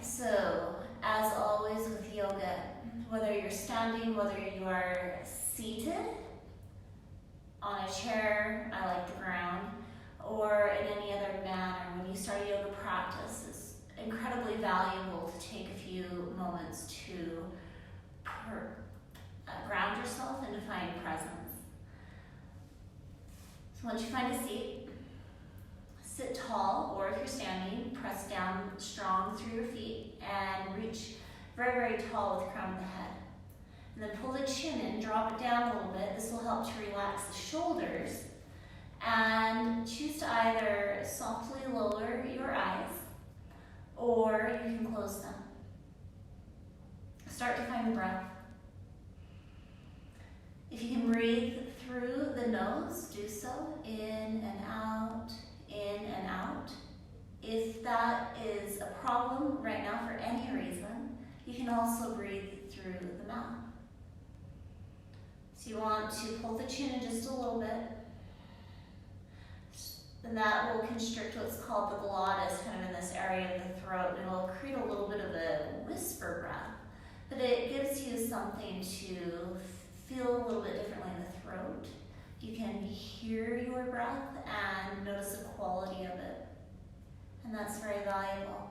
So, as always with yoga, whether you're standing, whether you are seated on a chair, I like the ground, or in any other manner, when you start a yoga practice, it's incredibly valuable to take a few moments to ground yourself and to find presence. So once you find a seat, sit tall, or if you're standing, press down strong through your feet and reach very, very tall with the crown of the head. And then pull the chin in, drop it down a little bit. This will help to relax the shoulders. And choose to either softly lower your eyes, or you can close them. Start to find the breath. If you can breathe through the nose, do so. In and out, in and out. If that is a problem right now for any reason, you can also breathe through the mouth. So you want to pull the chin in just a little bit. And that will constrict what's called the glottis, kind of in this area of the throat, and it will create a little bit of a whisper breath. But it gives you something to feel a little bit differently in the throat. You can hear your breath and notice the quality of it. And that's very valuable.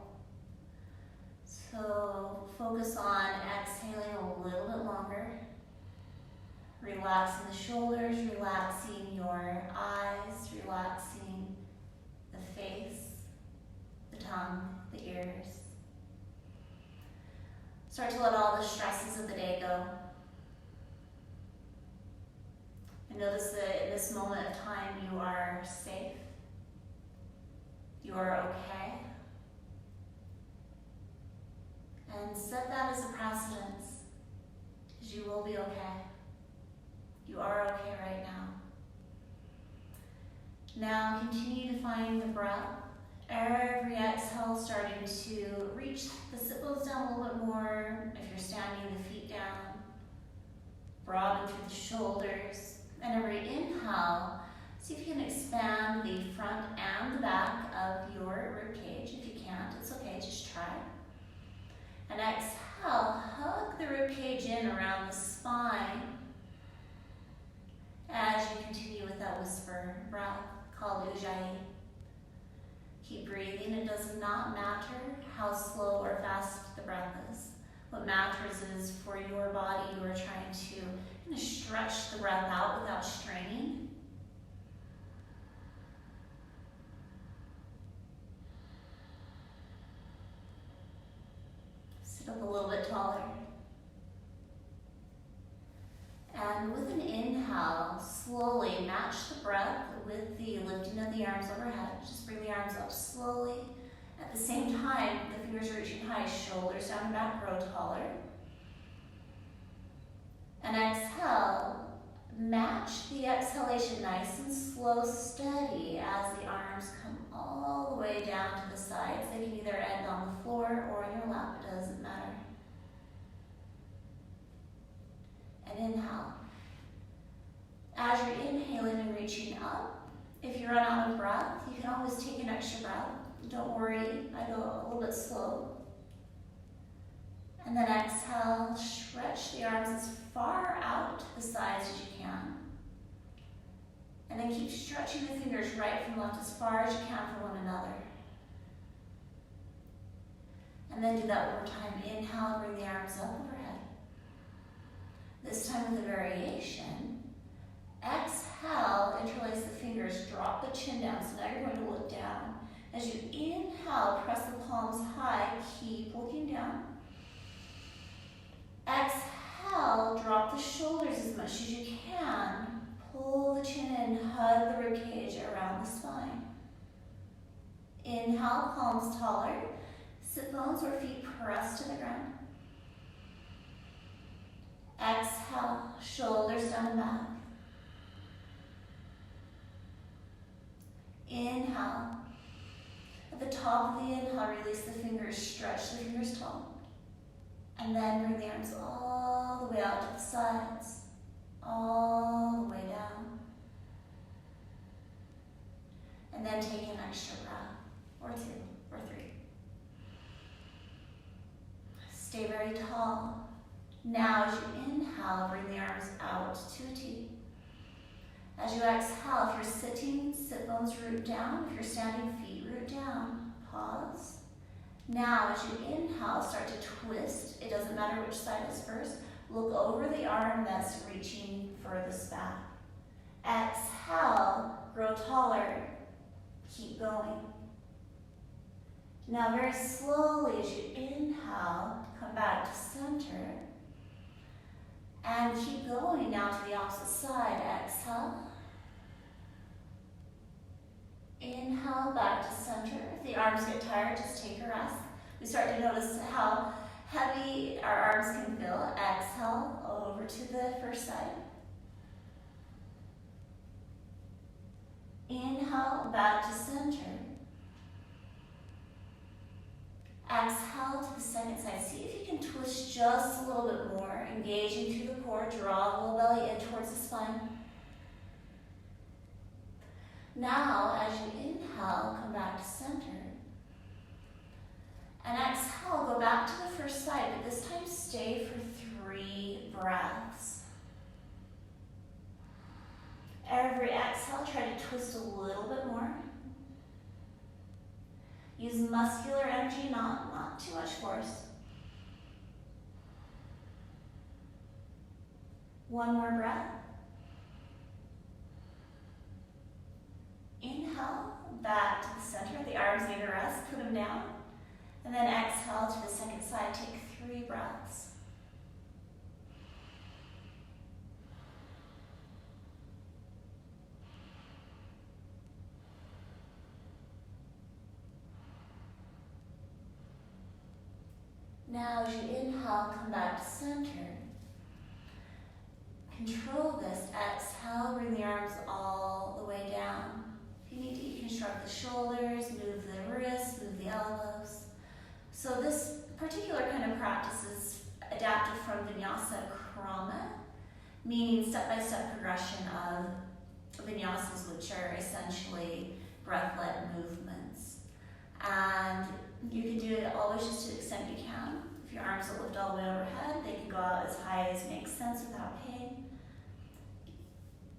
So focus on exhaling a little bit longer. Relaxing the shoulders, relaxing your eyes, relaxing the face, the tongue, the ears. Start to let all the stresses of the day go. And notice that in this moment of time you are safe. You are okay. And set that as a precedence, because you will be okay. You are okay right now. Now continue to find the breath. Every exhale starting to reach the sit bones down a little bit more. If you're standing, the feet down. Broaden through the shoulders. And every inhale, see if you can expand the front and the back of your rib cage. If you can't, it's okay, just try. And exhale, hug the rib cage in around the spine as you continue with that whisper breath called Ujjayi. Keep breathing. It does not matter how slow or fast the breath is. What matters is for your body, you are trying to kind of stretch the breath out without straining. Sit up a little bit taller. And with an inhale, slowly match the breath with the lifting of the arms overhead. Just bring the arms up slowly. At the same time, the fingers are reaching high, shoulders down and back, grow taller. And exhale, match the exhalation nice and slow, steady as the arms come all the way down to the sides. They can either end on the floor or in your lap, it doesn't matter. And inhale. As you're inhaling and reaching up, if you run out of breath, you can always take an extra breath. Don't worry, I go a little bit slow. And then exhale, stretch the arms as far out to the sides as you can. And then keep stretching the fingers right from left as far as you can from one another. And then do that one more time. Inhale, bring the arms up overhead. This time with a variation. Exhale, interlace the fingers, drop the chin down. So now you're going to look down. As you inhale, press the palms high, keep looking down. Exhale, drop the shoulders as much as you can. Pull the chin in, hug the ribcage around the spine. Inhale, palms taller. Sit bones or feet pressed to the ground. Exhale, shoulders down and back. Inhale. At the top of the inhale, release the fingers, stretch the fingers tall. And then bring the arms all the way out to the sides, all the way down. And then take an extra breath, or two, or three. Stay very tall. Now as you inhale, bring the arms out to a T. As you exhale, if you're sitting, sit bones root down. If you're standing, feet root down. Pause. Now as you inhale, start to twist. It doesn't matter which side is first. Look over the arm that's reaching furthest back. Exhale, grow taller. Keep going. Now very slowly as you inhale, come back to center. And keep going now to the opposite side. Exhale. Inhale, back to center. If the arms get tired, just take a rest. We start to notice how heavy our arms can feel. Exhale, over to the first side. Inhale, back to center. Exhale to the second side. See if you can twist just a little bit more, engaging through the core. Draw the low belly in towards the spine. Now, as you inhale, come back to center. And exhale, go back to the first side, but this time stay for 3 breaths. Every exhale, try to twist a little bit more. Use muscular energy, not too much force. 1 more breath. Inhale, back to the center. The arms need a rest, put them down. And then exhale to the second side, take 3 breaths. Now as you inhale, come back to center. Control this. Exhale, bring the arms all the way down. If you need to, you can shrug the shoulders, move the wrists, move the elbows. So this particular kind of practice is adapted from Vinyasa Krama, meaning step-by-step progression of vinyasas, which are essentially breath-led movements. And you can do it always just to the extent you can. If your arms will lift all the way overhead, they can go out as high as makes sense without pain.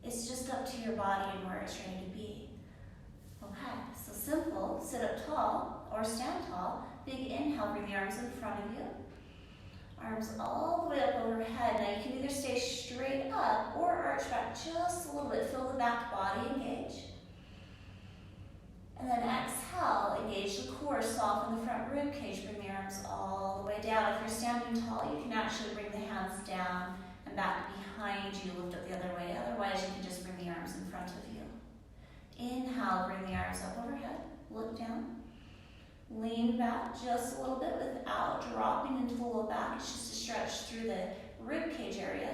It's just up to your body and where it's ready to be. Okay, so simple, sit up tall or stand tall. Big inhale, bring the arms in front of you. Arms all the way up overhead. Now you can either stay straight up or arch back just a little bit. Feel the back body engage. And then exhale, engage the core, soften the front rib cage, bring the arms all the way down. If you're standing tall, you can actually bring the hands down and back behind you, lift up the other way. Otherwise, you can just bring the arms in front of you. Inhale, bring the arms up overhead, look down. Lean back just a little bit without dropping into the low back. It's just a stretch through the rib cage area.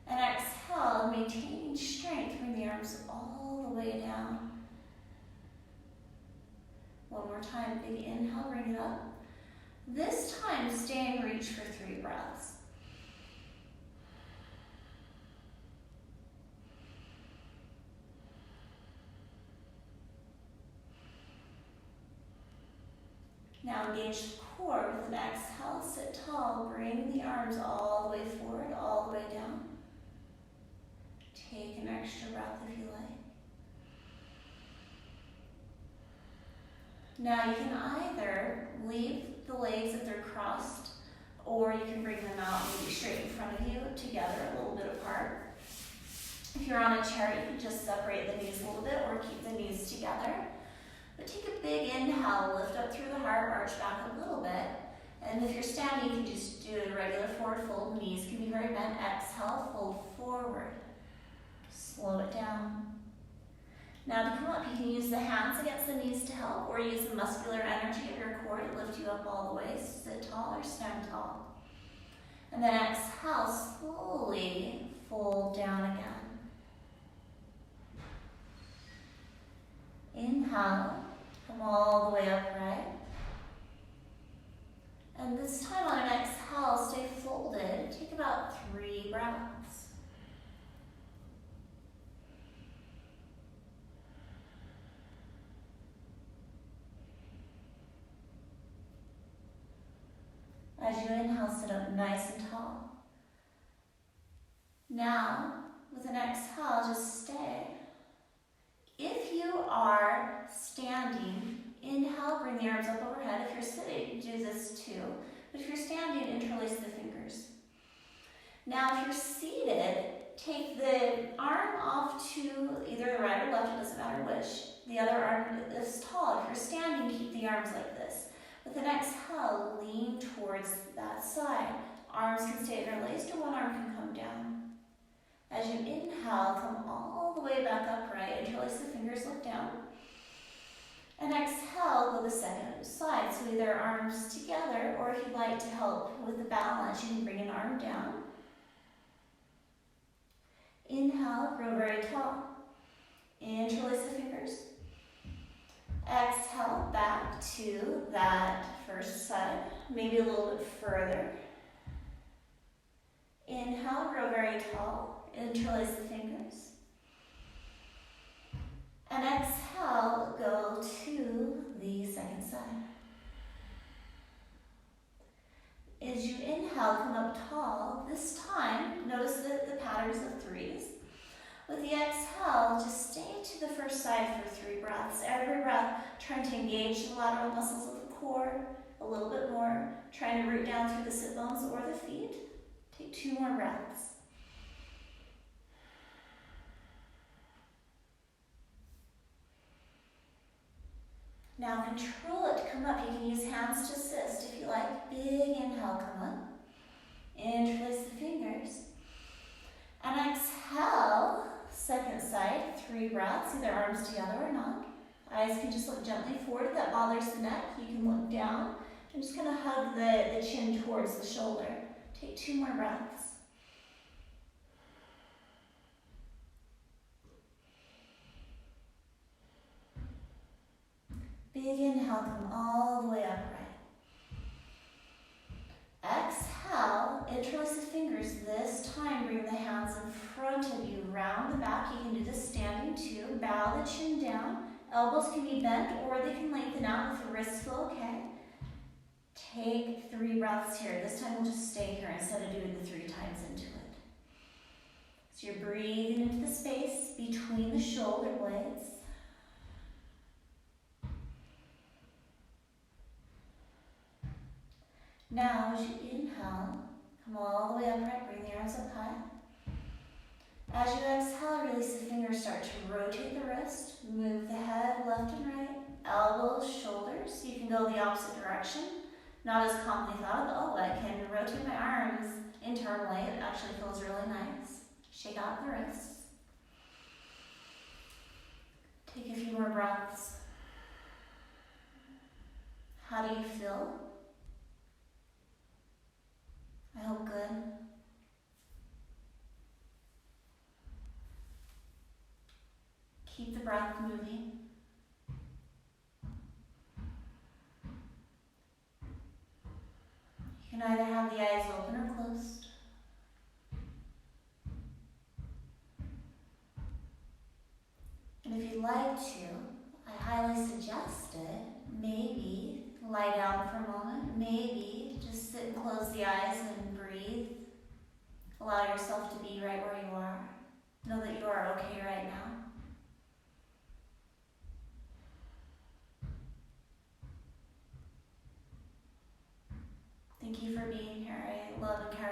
And exhale, maintaining strength, bring the arms all the way down. One more time, big inhale, bring it up. This time, stay in reach for 3 breaths. Now engage the core with an exhale, sit tall, bring the arms all the way forward, all the way down. Take an extra breath if you like. Now you can either leave the legs if they're crossed, or you can bring them out maybe straight in front of you, together, a little bit apart. If you're on a chair, you can just separate the knees a little bit or keep the knees together. But take a big inhale, lift up through the heart, arch back a little bit. And if you're standing, you can just do a regular forward fold. Knees can be very bent. Exhale, fold forward. Slow it down. Now to come up, you can use the hands against the knees to help, or use the muscular energy of your core to lift you up all the way. Sit tall or stand tall. And then exhale, slowly fold down again. Inhale, come all the way upright. And this time on an exhale, stay folded. Take about 3 breaths. As you inhale, sit up nice and tall. Now, with an exhale, just stay. If you are standing, inhale, bring the arms up overhead. If you're sitting, do this too. But if you're standing, interlace the fingers. Now, if you're seated, take the arm off to either the right or left, it doesn't matter which. The other arm is tall. If you're standing, keep the arms like this. With an exhale, lean towards that side. Arms can stay interlaced or one arm can come down. As you inhale, come all the way back upright. Interlace the fingers, look down. And exhale, go the second side. So either arms together, or if you'd like to help with the balance, you can bring an arm down. Inhale, grow very tall. Interlace the fingers. Exhale, back to that first side, maybe a little bit further. Inhale, grow very tall. Interlace the fingers. And exhale, go to the second side. As you inhale, come up tall. This time, notice the patterns of threes. With the exhale, just stay to the first side for 3 breaths. Every breath, trying to engage the lateral muscles of the core a little bit more, trying to root down through the sit bones or the feet. Take 2 more breaths. Now control it to come up. You can use hands to assist if you like. Big inhale, come up. Interlace the fingers. And exhale, second side, 3 breaths, either arms together or not. Eyes can just look gently forward. If that bothers the neck, you can look down. I'm just going to hug the chin towards the shoulder. Take 2 more breaths. Big inhale, come all the way upright. Exhale, interlace the fingers. This time, bring the hands in front of you, round the back. You can do this standing too. Bow the chin down. Elbows can be bent or they can lengthen out if the wrists feel okay. Take 3 breaths here. This time we'll just stay here instead of doing the 3 times into it. So you're breathing into the space between the shoulder blades. Now, as you inhale, come all the way upright, bring the arms up high. As you exhale, release the fingers, start to rotate the wrist, move the head left and right, elbows, shoulders. You can go the opposite direction. Not as commonly thought of, I can rotate my arms internally. It actually feels really nice. Shake out the wrists. Take a few more breaths. How do you feel? I hope good. Keep the breath moving. You can either have the eyes open or closed. And if you'd like to, I highly suggest it, maybe lie down for a moment, maybe just sit and close the eyes and breathe. Allow yourself to be right where you are. Know that you are okay right now. Thank you for being here. I love and care